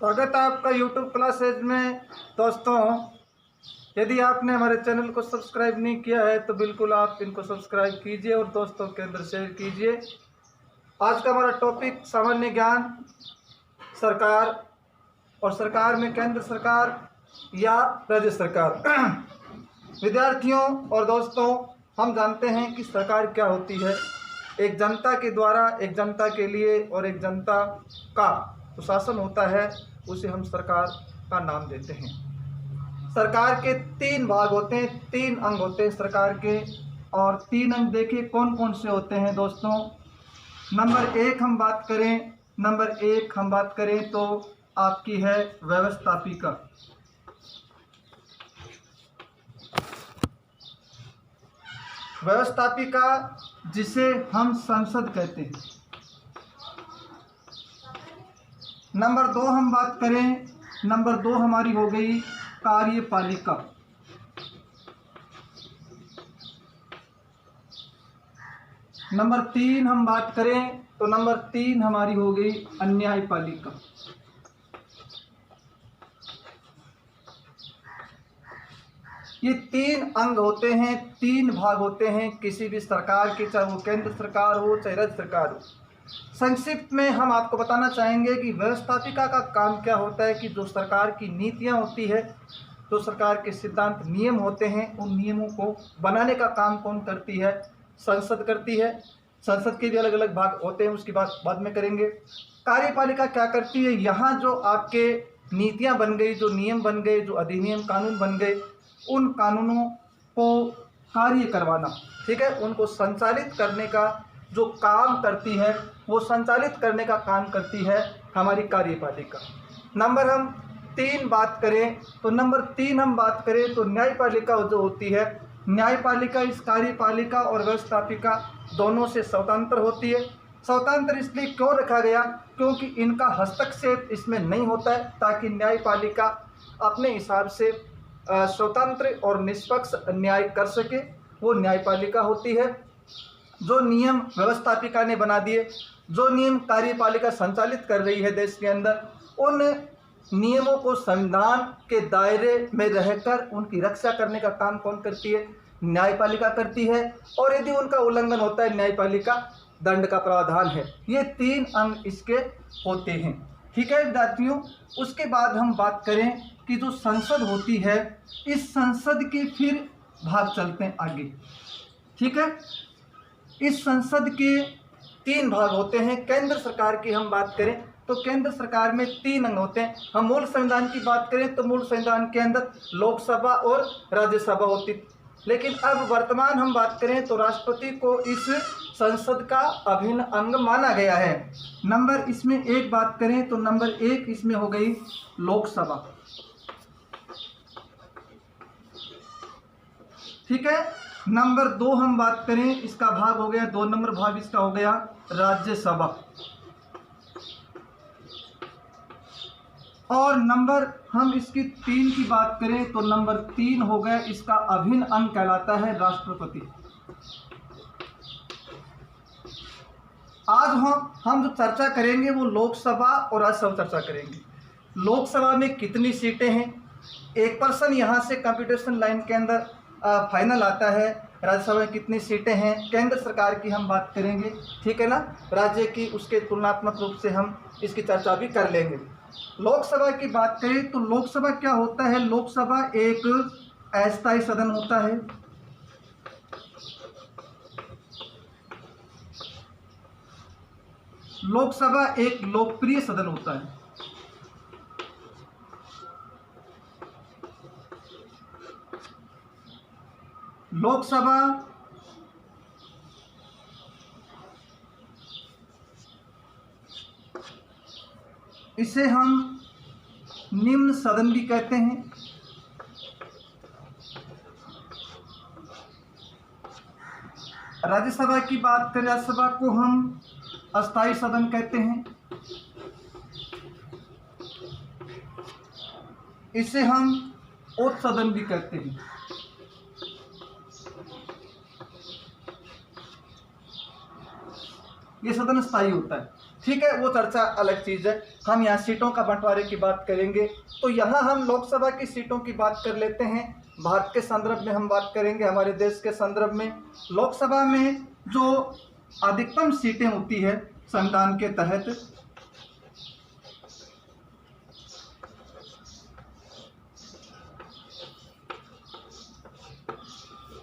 स्वागत है आपका YouTube क्लासेज में। दोस्तों, यदि आपने हमारे चैनल को सब्सक्राइब नहीं किया है तो बिल्कुल आप इनको सब्सक्राइब कीजिए और दोस्तों के अंदर शेयर कीजिए। आज का हमारा टॉपिक सामान्य ज्ञान, सरकार और सरकार में केंद्र सरकार या राज्य सरकार। विद्यार्थियों और दोस्तों, हम जानते हैं कि सरकार क्या होती है। एक जनता के द्वारा, एक जनता के लिए और एक जनता का जो शासन होता है उसे हम सरकार का नाम देते हैं। सरकार के तीन भाग होते हैं, तीन अंग होते हैं सरकार के। और तीन अंग देखिए कौन कौन से होते हैं दोस्तों। नंबर एक हम बात करें तो आपकी है व्यवस्थापिका। व्यवस्थापिका जिसे हम संसद कहते हैं। नंबर दो हमारी हो गई कार्यपालिका। नंबर तीन हम बात करें तो नंबर तीन हमारी हो गई अन्यायपालिका। ये तीन अंग होते हैं, तीन भाग होते हैं किसी भी सरकार के, चाहे वो केंद्र सरकार हो चाहे राज्य सरकार हो। संक्षिप्त में हम आपको बताना चाहेंगे कि व्यवस्थापिका का काम क्या होता है कि जो सरकार की नीतियां होती है, जो सरकार के सिद्धांत नियम होते हैं, उन नियमों को बनाने का काम कौन करती है? संसद करती है। संसद के भी अलग अलग भाग होते हैं, उसकी बात बाद में करेंगे। कार्यपालिका क्या करती है? यहाँ जो आपके नीतियाँ बन गई, जो नियम बन गए, जो अधिनियम कानून बन गए, उन कानूनों को कार्य करवाना, ठीक है, उनको संचालित करने का जो काम करती है, वो संचालित करने का काम करती है हमारी कार्यपालिका। नंबर तीन हम बात करें तो न्यायपालिका जो होती है, न्यायपालिका इस कार्यपालिका और व्यवस्थापिका दोनों से स्वतंत्र होती है। स्वतंत्र इसलिए क्यों रखा गया? क्योंकि इनका हस्तक्षेप इसमें नहीं होता है, ताकि न्यायपालिका अपने हिसाब से स्वतंत्र और निष्पक्ष न्याय कर सके, वो न्यायपालिका होती है। जो नियम व्यवस्थापिका ने बना दिए, जो नियम कार्यपालिका संचालित कर रही है देश के अंदर, उन नियमों को संविधान के दायरे में रहकर उनकी रक्षा करने का काम कौन करती है? न्यायपालिका करती है। और यदि उनका उल्लंघन होता है, न्यायपालिका दंड का प्रावधान है। ये तीन अंग इसके होते हैं, ठीक है विद्यार्थियों। उसके बाद हम बात करें कि जो संसद होती है, इस संसद के फिर भाग चलते हैं आगे, ठीक है। इस संसद के तीन भाग होते हैं। केंद्र सरकार की हम बात करें तो केंद्र सरकार में तीन अंग होते हैं। हम मूल संविधान की बात करें तो मूल संविधान के अंदर लोकसभा और राज्यसभा होती, लेकिन अब वर्तमान हम बात करें तो राष्ट्रपति को इस संसद का अभिन्न अंग माना गया है। नंबर इसमें एक बात करें तो नंबर एक इसमें हो गई लोकसभा, ठीक है। नंबर दो हम बात करें, इसका भाग हो गया, दो नंबर भाग इसका हो गया राज्यसभा। और नंबर हम इसकी तीन की बात करें तो नंबर तीन हो गया, इसका अभिन्न अंग कहलाता है राष्ट्रपति। आज हम जो चर्चा करेंगे वो लोकसभा और राज्यसभा चर्चा करेंगे। लोकसभा में कितनी सीटें हैं, एक पर्सन यहाँ से कंप्यूटेशन लाइन के अंदर फाइनल आता है। राज्यसभा में कितनी सीटें हैं, केंद्र सरकार की हम बात करेंगे, ठीक है ना, राज्य की उसके तुलनात्मक रूप से हम इसकी चर्चा भी कर लेंगे। लोकसभा की बात करें तो लोकसभा क्या होता है? लोकसभा एक अस्थायी सदन होता है। लोकसभा एक लोकप्रिय सदन होता है। लोकसभा इसे हम निम्न सदन भी कहते हैं। राज्यसभा की बात करें, राज्यसभा को हम अस्थायी सदन कहते हैं। इसे हम उच्च सदन भी कहते हैं। ये सदन स्थायी होता है। ठीक है, वो चर्चा अलग चीज़ है। हम यहाँ सीटों का बंटवारे की बात करेंगे। तो यहाँ हम लोकसभा की सीटों की बात कर लेते हैं। भारत के संदर्भ में हम बात करेंगे, हमारे देश के संदर्भ में। लोकसभा में जो अधिकतम सीटें होती है संविधान के तहत,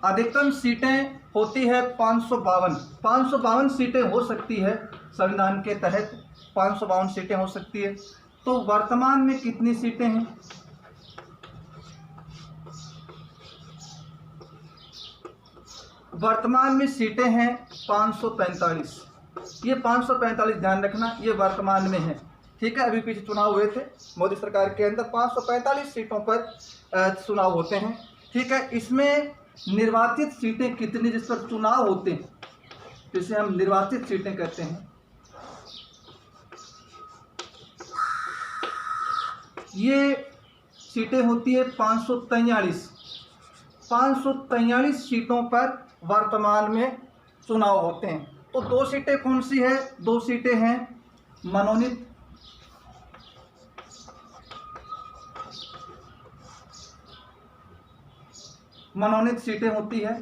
अधिकतम सीटें होती है 552 सीटें हो सकती है संविधान के तहत, 552 सीटें हो सकती है। तो वर्तमान में कितनी सीटें हैं? वर्तमान में सीटें हैं 545। ये 545 ध्यान रखना, ये वर्तमान में है। ठीक है, अभी पीछे चुनाव हुए थे मोदी सरकार के अंदर, 545 सीटों पर चुनाव होते हैं। ठीक है, इसमें निर्वाचित सीटें कितनी, जिस पर चुनाव होते हैं, जिसे हम निर्वाचित सीटें कहते हैं, ये सीटें होती है 543। 543 सीटों पर वर्तमान में चुनाव होते हैं। तो 2 सीटें कौन सी है? 2 सीटें हैं मनोनीत सीटें होती है,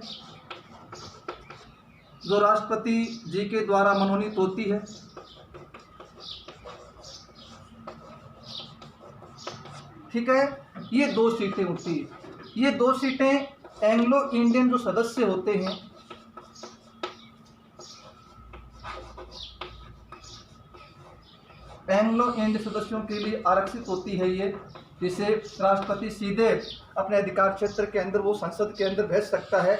जो राष्ट्रपति जी के द्वारा मनोनीत होती है। ठीक है, ये 2 सीटें होती है। ये 2 सीटें एंग्लो इंडियन जो सदस्य होते हैं, एंग्लो इंडियन सदस्यों के लिए आरक्षित होती है ये, जिसे राष्ट्रपति सीधे अपने अधिकार क्षेत्र के अंदर वो संसद के अंदर भेज सकता है।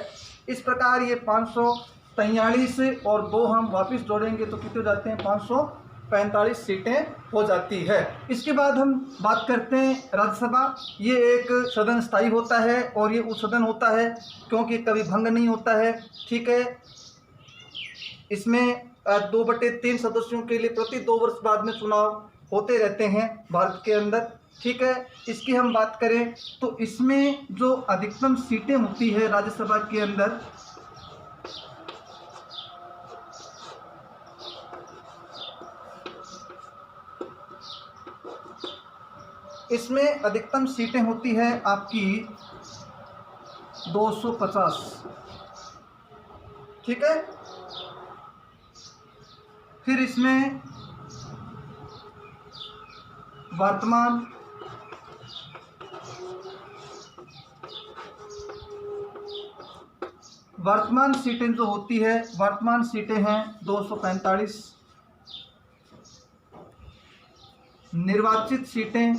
इस प्रकार ये 543 और 2 हम वापस जोड़ेंगे तो कितने हो जाते हैं? 545 सीटें हो जाती है। इसके बाद हम बात करते हैं राज्यसभा। ये एक सदन स्थायी होता है और ये उस सदन होता है क्योंकि कभी भंग नहीं होता है। ठीक है, इसमें 2/3 सदस्यों के लिए प्रति 2 वर्ष बाद में चुनाव होते रहते हैं भारत के अंदर। ठीक है, इसकी हम बात करें तो इसमें जो अधिकतम सीटें होती है राज्यसभा के अंदर, इसमें अधिकतम सीटें होती है आपकी 250। ठीक है, फिर इसमें वर्तमान सीटें जो होती है, वर्तमान सीटें हैं 245। निर्वाचित सीटें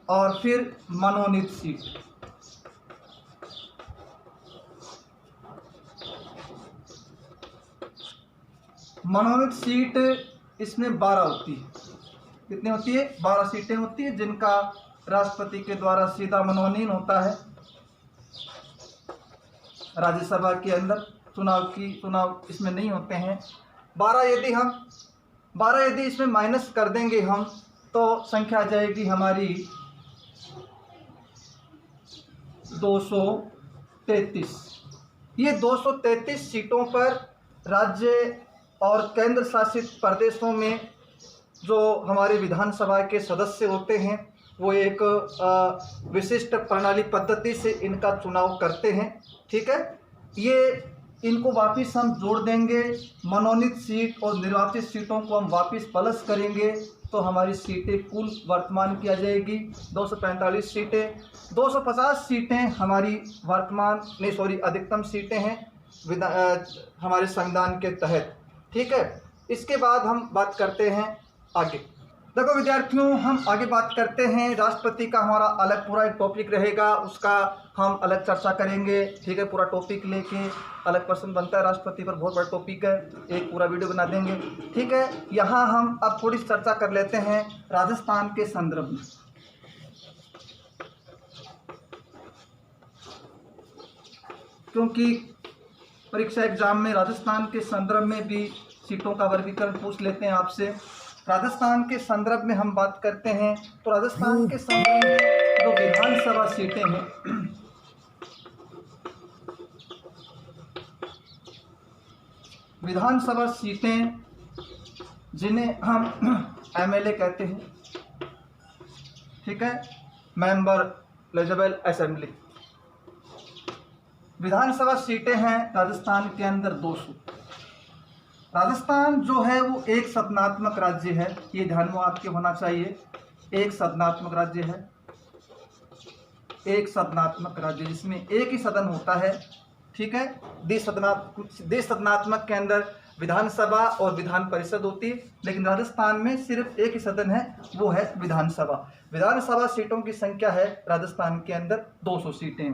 और फिर मनोनीत सीट। मनोनीत सीट इसमें 12 होती है। कितनी होती है? 12 सीटें होती है, जिनका राष्ट्रपति के द्वारा सीधा मनोनयन होता है। राज्यसभा के अंदर चुनाव इसमें नहीं होते हैं। 12 यदि इसमें माइनस कर देंगे हम तो संख्या आ जाएगी हमारी 233। ये 233 सीटों पर राज्य और केंद्र शासित प्रदेशों में जो हमारे विधानसभा के सदस्य होते हैं वो एक विशिष्ट प्रणाली पद्धति से इनका चुनाव करते हैं। ठीक है, ये इनको वापस हम जोड़ देंगे, मनोनीत सीट और निर्वाचित सीटों को हम वापस प्लस करेंगे तो हमारी सीटें कुल वर्तमान की आ जाएगी 245 सीटें। 250 सीटें हमारी अधिकतम सीटें हैं हमारे संविधान के तहत। ठीक है, इसके बाद हम बात करते हैं आगे। देखो विद्यार्थियों, हम आगे बात करते हैं। राष्ट्रपति का हमारा अलग पूरा एक टॉपिक रहेगा, उसका हम अलग चर्चा करेंगे। ठीक है, पूरा टॉपिक लेके अलग प्रश्न बनता है राष्ट्रपति पर, बहुत बड़ा टॉपिक है, एक पूरा वीडियो बना देंगे। ठीक है, यहाँ हम अब थोड़ी चर्चा कर लेते हैं राजस्थान के संदर्भ में। क्योंकि परीक्षा एग्जाम में राजस्थान के संदर्भ में भी सीटों का वर्गीकरण पूछ लेते हैं आपसे। राजस्थान के संदर्भ में हम बात करते हैं तो राजस्थान के संदर्भ में जो विधानसभा सीटें हैं, विधानसभा सीटें जिन्हें हम एमएलए कहते हैं, ठीक है, मेंबर एलिजिबल असेंबली। विधानसभा सीटें हैं राजस्थान के अंदर 200। राजस्थान जो है वो एक सदनात्मक राज्य है, ये ध्यान में आपके होना चाहिए। एक सदनात्मक राज्य है, एक सदनात्मक राज्य जिसमें एक ही सदन होता है, ठीक है। द्विसदनात्मक के अंदर विधानसभा और विधान परिषद होती है, लेकिन राजस्थान में सिर्फ एक ही सदन है, वो है विधानसभा। विधानसभा सीटों की संख्या है राजस्थान के अंदर 200 सीटें।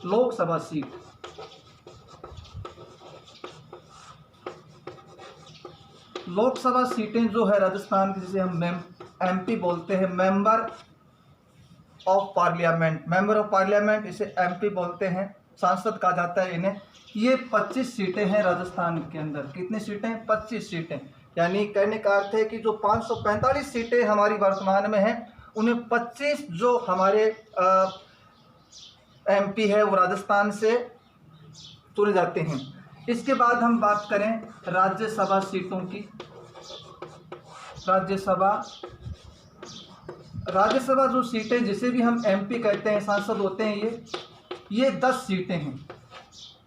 लोकसभा सीट, लोकसभा सीटें जो है राजस्थान की, जिसे हम एमपी बोलते हैं, member of parliament. Member of parliament इसे एमपी बोलते हैं, सांसद कहा जाता है इन्हें। ये 25 सीटें हैं राजस्थान के अंदर। कितनी सीटें? 25 सीटें। यानी कहने का अर्थ है कि जो 545 सीटें हमारी वर्तमान में हैं, उन्हें 25 जो हमारे एमपी है वो राजस्थान से चुने जाते हैं। इसके बाद हम बात करें राज्यसभा सीटों की। राज्यसभा जो सीटें, जिसे भी हम एमपी कहते हैं, सांसद होते हैं, ये 10 सीटें हैं।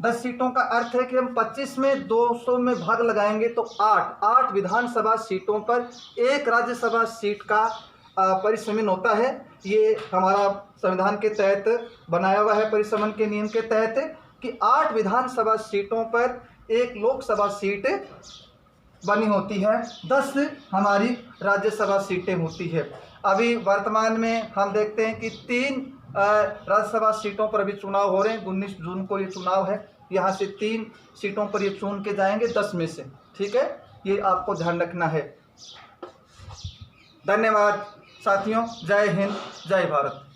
10 सीटों का अर्थ है कि हम 25 में 200 में भाग लगाएंगे तो 8 विधानसभा सीटों पर एक राज्यसभा सीट का परिसमन होता है। ये हमारा संविधान के तहत बनाया हुआ है, परिसमन के नियम के तहत, कि 8 विधानसभा सीटों पर एक लोकसभा सीट बनी होती है, 10 हमारी राज्यसभा सीटें होती है। अभी वर्तमान में हम देखते हैं कि 3 राज्यसभा सीटों पर अभी चुनाव हो रहे हैं। 19 जून को ये चुनाव है, यहाँ से 3 सीटों पर ये चुन के जाएंगे 10 में से, ठीक है। ये आपको ध्यान रखना है। धन्यवाद साथियों। जय हिंद, जय भारत।